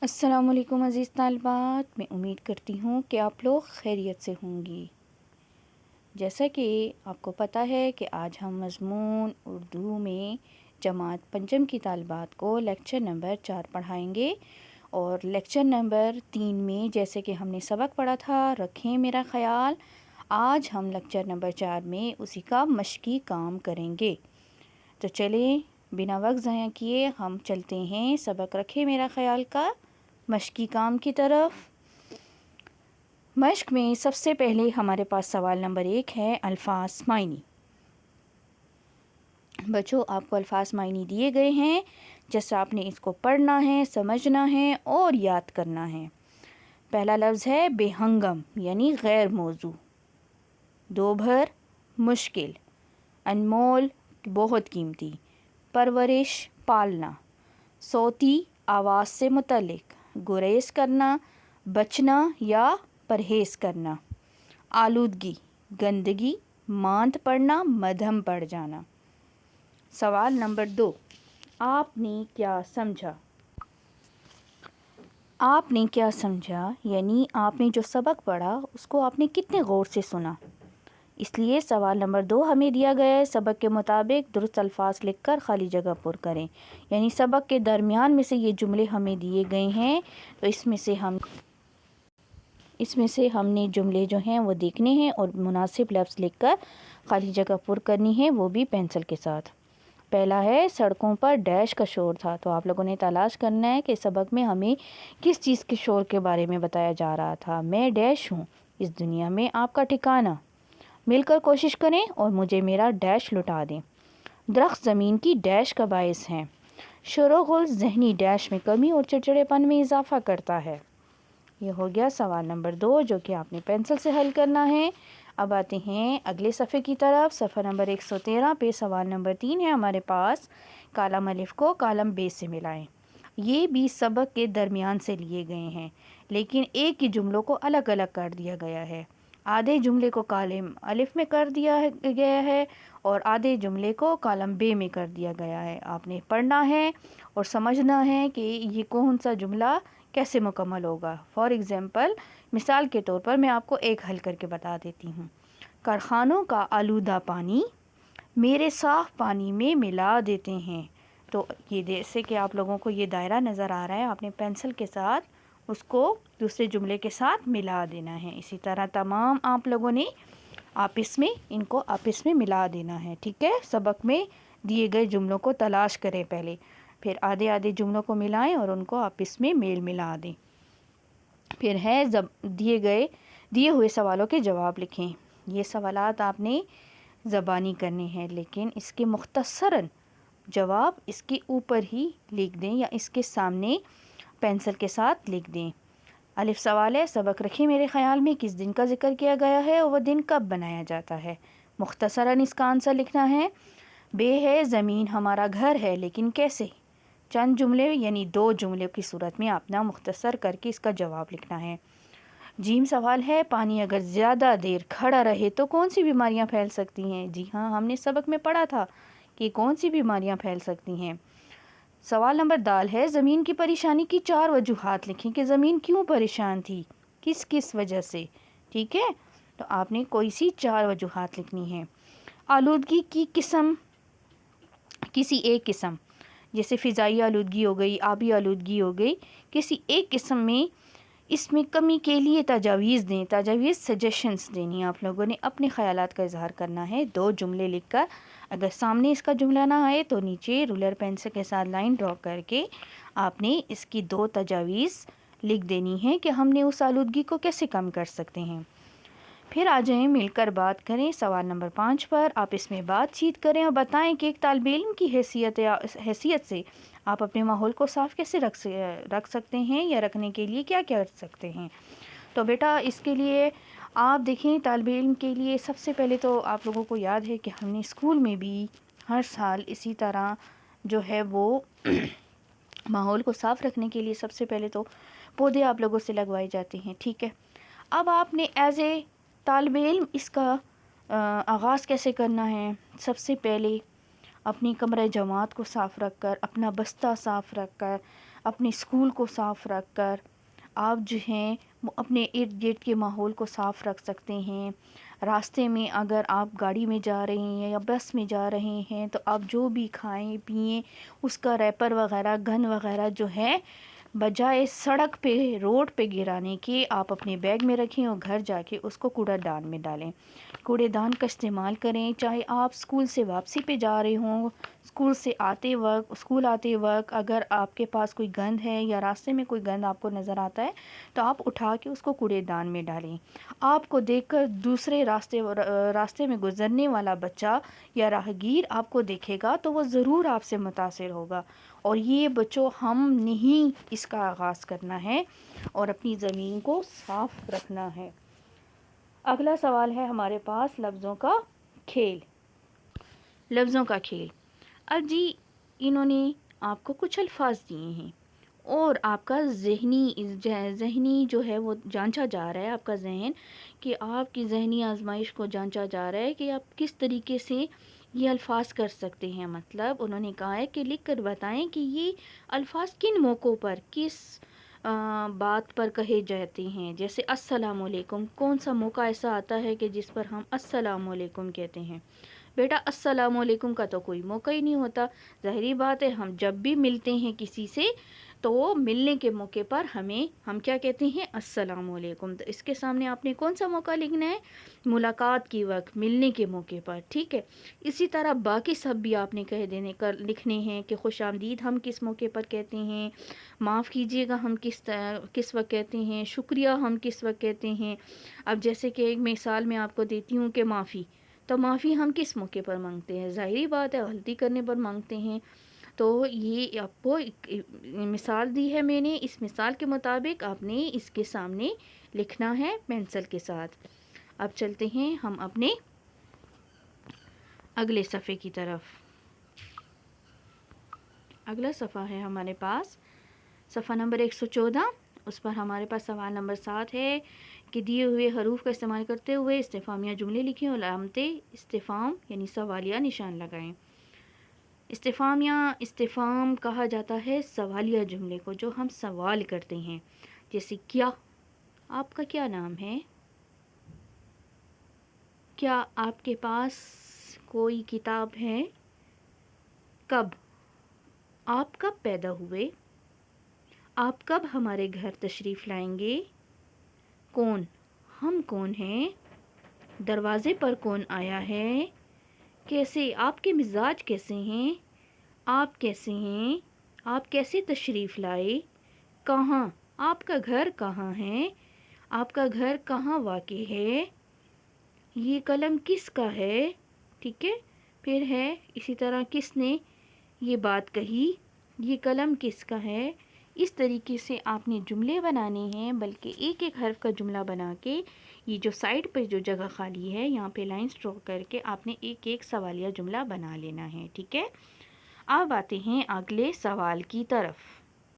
السلام علیکم عزیز طالبات، میں امید کرتی ہوں کہ آپ لوگ خیریت سے ہوں گی۔ جیسا کہ آپ کو پتہ ہے کہ آج ہم مضمون اردو میں جماعت پنجم کی طالبات کو لیکچر نمبر 4 پڑھائیں گے، اور لیکچر نمبر 3 میں جیسے کہ ہم نے سبق پڑھا تھا رکھیں میرا خیال، آج ہم لیکچر نمبر 4 میں اسی کا مشقی کام کریں گے۔ تو چلیں بنا وقت ضائع کیے ہم چلتے ہیں سبق رکھے میرا خیال کا مشقی کام کی طرف۔ مشق میں سب سے پہلے ہمارے پاس سوال نمبر 1 ہے الفاظ معنی۔ بچوں آپ کو الفاظ معنی دیے گئے ہیں، جیسا آپ نے اس کو پڑھنا ہے، سمجھنا ہے اور یاد کرنا ہے۔ پہلا لفظ ہے بے ہنگم یعنی غیر موزوں، دوبھر مشکل، انمول بہت قیمتی، پرورش پالنا، صوتی آواز سے متعلق، گریز کرنا بچنا یا پرہیز کرنا، آلودگی گندگی، ماند پڑنا مدھم پڑ جانا۔ سوال نمبر 2، آپ نے کیا سمجھا؟ آپ نے کیا سمجھا یعنی آپ نے جو سبق پڑھا اس کو آپ نے کتنے غور سے سنا۔ اس لیے سوال نمبر 2 ہمیں دیا گیا ہے سبق کے مطابق درست الفاظ لکھ کر خالی جگہ پر کریں، یعنی سبق کے درمیان میں سے یہ جملے ہمیں دیے گئے ہیں، تو اس میں سے ہم نے جملے جو ہیں وہ دیکھنے ہیں اور مناسب لفظ لکھ کر خالی جگہ پر کرنی ہے، وہ بھی پینسل کے ساتھ۔ پہلا ہے سڑکوں پر ڈیش کا شور تھا، تو آپ لوگوں نے تلاش کرنا ہے کہ سبق میں ہمیں کس چیز کے شور کے بارے میں بتایا جا رہا تھا۔ میں ڈیش ہوں اس دنیا میں آپ کا ٹھکانہ، مل کر کوشش کریں اور مجھے میرا ڈیش لٹا دیں۔ درخت زمین کی ڈیش کا باعث ہیں، شور و غل ذہنی ڈیش میں کمی اور چڑچڑے پن میں اضافہ کرتا ہے۔ یہ ہو گیا سوال نمبر 2 جو کہ آپ نے پینسل سے حل کرنا ہے۔ اب آتے ہیں اگلے صفحے کی طرف، صفحہ نمبر 113 پہ سوال نمبر 3 ہے ہمارے پاس، کالم الف کو کالم ب سے ملائیں۔ یہ بھی سبق کے درمیان سے لیے گئے ہیں، لیکن ایک ہی جملوں کو الگ الگ کر دیا گیا ہے۔ آدھے جملے کو کالم الف میں کر دیا گیا ہے اور آدھے جملے کو کالم ب میں کر دیا گیا ہے۔ آپ نے پڑھنا ہے اور سمجھنا ہے کہ یہ کون سا جملہ کیسے مکمل ہوگا۔ فار ایگزامپل، مثال کے طور پر میں آپ کو ایک حل کر کے بتا دیتی ہوں۔ کارخانوں کا آلودہ پانی میرے صاف پانی میں ملا دیتے ہیں۔ تو یہ جیسے کہ آپ لوگوں کو یہ دائرہ نظر آ رہا ہے، آپ نے پینسل کے ساتھ اس کو دوسرے جملے کے ساتھ ملا دینا ہے۔ اسی طرح تمام آپ لوگوں نے ان کو آپس میں ملا دینا ہے، ٹھیک ہے؟ سبق میں دیے گئے جملوں کو تلاش کریں پہلے، پھر آدھے آدھے جملوں کو ملائیں اور ان کو آپس میں میل ملا دیں۔ پھر ہے دیے ہوئے سوالوں کے جواب لکھیں۔ یہ سوالات آپ نے زبانی کرنے ہیں، لیکن اس کے مختصراً جواب اس کے اوپر ہی لکھ دیں یا اس کے سامنے پینسل کے ساتھ لکھ دیں۔ الف سوال ہے، سبق رکھیں میرے خیال میں کس دن کا ذکر کیا گیا ہے اور وہ دن کب بنایا جاتا ہے؟ مختصراً اس کا آنسر لکھنا ہے۔ ب ہے، زمین ہمارا گھر ہے لیکن کیسے؟ چند جملے یعنی 2 جملے کی صورت میں اپنا مختصر کر کے اس کا جواب لکھنا ہے۔ جیم سوال ہے، پانی اگر زیادہ دیر کھڑا رہے تو کون سی بیماریاں پھیل سکتی ہیں؟ جی ہاں، ہم نے سبق میں پڑھا تھا کہ کون سی بیماریاں پھیل سکتی ہیں۔ سوال نمبر دال ہے، زمین کی پریشانی کی 4 وجوہات لکھیں کہ زمین کیوں پریشان تھی، کس وجہ سے، ٹھیک ہے؟ تو آپ نے کوئی سی 4 وجوہات لکھنی ہیں۔ آلودگی کی قسم، کسی ایک قسم جیسے فضائی آلودگی ہو گئی، آبی آلودگی ہو گئی، کسی ایک قسم میں اس میں کمی کے لیے تجاویز دیں، سجیشنز دینی، آپ لوگوں نے اپنے خیالات کا اظہار کرنا ہے 2 جملے لکھ کر۔ اگر سامنے اس کا جملہ نہ آئے تو نیچے رولر پینسل کے ساتھ لائن ڈرا کر کے آپ نے اس کی 2 تجاویز لکھ دینی ہے کہ ہم نے اس آلودگی کو کیسے کم کر سکتے ہیں۔ پھر آ جائیں مل کر بات کریں سوال نمبر 5 پر، آپ اس میں بات چیت کریں اور بتائیں کہ ایک طالب علم کی حیثیت سے آپ اپنے ماحول کو صاف کیسے رکھ سکتے ہیں یا رکھنے کے لیے کیا کر سکتے ہیں۔ تو بیٹا اس کے لیے آپ دیکھیں، طالب علم کے لیے سب سے پہلے تو آپ لوگوں کو یاد ہے کہ ہم نے اسکول میں بھی ہر سال اسی طرح جو ہے وہ ماحول کو صاف رکھنے کے لیے سب سے پہلے تو پودے آپ لوگوں سے لگوائے جاتے ہیں، ٹھیک ہے؟ اب آپ نے ایز اے طالب علم اس کا آغاز کیسے کرنا ہے؟ سب سے پہلے اپنی کمرہ جماعت کو صاف رکھ کر، اپنا بستہ صاف رکھ کر، اپنے اسکول کو صاف رکھ کر آپ جو ہیں اپنے ارد گرد کے ماحول کو صاف رکھ سکتے ہیں۔ راستے میں اگر آپ گاڑی میں جا رہے ہیں یا بس میں جا رہے ہیں تو آپ جو بھی کھائیں پئیں اس کا ریپر وغیرہ گن وغیرہ جو ہے بجائے سڑک پہ روڈ پہ گرانے کے آپ اپنے بیگ میں رکھیں اور گھر جا کے اس کو کوڑا دان میں ڈالیں۔ کوڑے دان کا استعمال کریں، چاہے آپ اسکول سے واپسی پہ جا رہے ہوں، اسکول آتے وقت اگر آپ کے پاس کوئی گند ہے یا راستے میں کوئی گند آپ کو نظر آتا ہے تو آپ اٹھا کے اس کو کوڑے دان میں ڈالیں۔ آپ کو دیکھ کر دوسرے راستے میں گزرنے والا بچہ یا راہگیر آپ کو دیکھے گا تو وہ ضرور آپ سے متاثر ہوگا، اور یہ بچوں ہم نہیں اس کا آغاز کرنا ہے اور اپنی زمین کو صاف رکھنا ہے۔ اگلا سوال ہے ہمارے پاس لفظوں کا کھیل۔ لفظوں کا کھیل، اب جی انہوں نے آپ کو کچھ الفاظ دیے ہیں اور آپ کا ذہنی جو ہے وہ جانچا جا رہا ہے، آپ کا ذہن کہ آپ کی ذہنی آزمائش کو جانچا جا رہا ہے کہ آپ کس طریقے سے یہ الفاظ کر سکتے ہیں۔ مطلب انہوں نے کہا ہے کہ لکھ کر بتائیں کہ یہ الفاظ کن موقعوں پر کس بات پر کہے جاتے ہیں۔ جیسے السلام علیکم، کون سا موقع ایسا آتا ہے کہ جس پر ہم السلام علیکم کہتے ہیں؟ بیٹا السلام علیکم کا تو کوئی موقع ہی نہیں ہوتا۔ ظاہری بات ہے ہم جب بھی ملتے ہیں کسی سے تو ملنے کے موقع پر ہم کیا کہتے ہیں؟ السلام علیکم۔ تو اس کے سامنے آپ نے کون سا موقع لکھنا ہے؟ ملاقات کی وقت، ملنے کے موقع پر، ٹھیک ہے۔ اسی طرح باقی سب بھی آپ نے لکھنے ہیں کہ خوش آمدید ہم کس موقع پر کہتے ہیں، معاف کیجیے گا ہم کس وقت کہتے ہیں، شکریہ ہم کس وقت کہتے ہیں۔ اب جیسے کہ ایک مثال میں آپ کو دیتی ہوں کہ معافی، تو معافی ہم کس موقع پر مانگتے ہیں؟ ظاہری بات ہے غلطی کرنے پر مانگتے ہیں۔ تو یہ آپ کو مثال دی ہے میں نے، اس مثال کے مطابق آپ نے اس کے سامنے لکھنا ہے پینسل کے ساتھ۔ اب چلتے ہیں ہم اپنے اگلے صفحے کی طرف۔ اگلا صفحہ ہے ہمارے پاس صفحہ نمبر 114، اس پر ہمارے پاس سوال نمبر 7 ہے کہ دیے ہوئے حروف کا استعمال کرتے ہوئے استفہامیہ جملے لکھیں اور علامت استفہام یعنی سوالیہ نشان لگائیں۔ استفہام کہا جاتا ہے سوالیہ جملے کو جو ہم سوال کرتے ہیں، جیسے کیا، آپ کا کیا نام ہے؟ کیا آپ کے پاس کوئی کتاب ہے؟ کب، آپ کب پیدا ہوئے؟ آپ کب ہمارے گھر تشریف لائیں گے؟ کون، ہم کون ہیں؟ دروازے پر کون آیا ہے؟ کیسے، آپ کے مزاج کیسے ہیں؟ آپ کیسے ہیں؟ آپ کیسے تشریف لائے؟ کہاں، آپ کا گھر کہاں ہے؟ آپ کا گھر کہاں واقع ہے؟ یہ قلم کس کا ہے؟ ٹھیک ہے، پھر ہے اسی طرح کس نے یہ بات کہی، یہ قلم کس کا ہے۔ اس طریقے سے آپ نے جملے بنانے ہیں، بلکہ ایک ایک حرف کا جملہ بنا کے یہ جو سائڈ پہ جو جگہ خالی ہے یہاں پہ لائنز ڈرا کر کے آپ نے ایک ایک سوالیہ جملہ بنا لینا ہے، ٹھیک ہے۔ اب آتے ہیں اگلے سوال کی طرف۔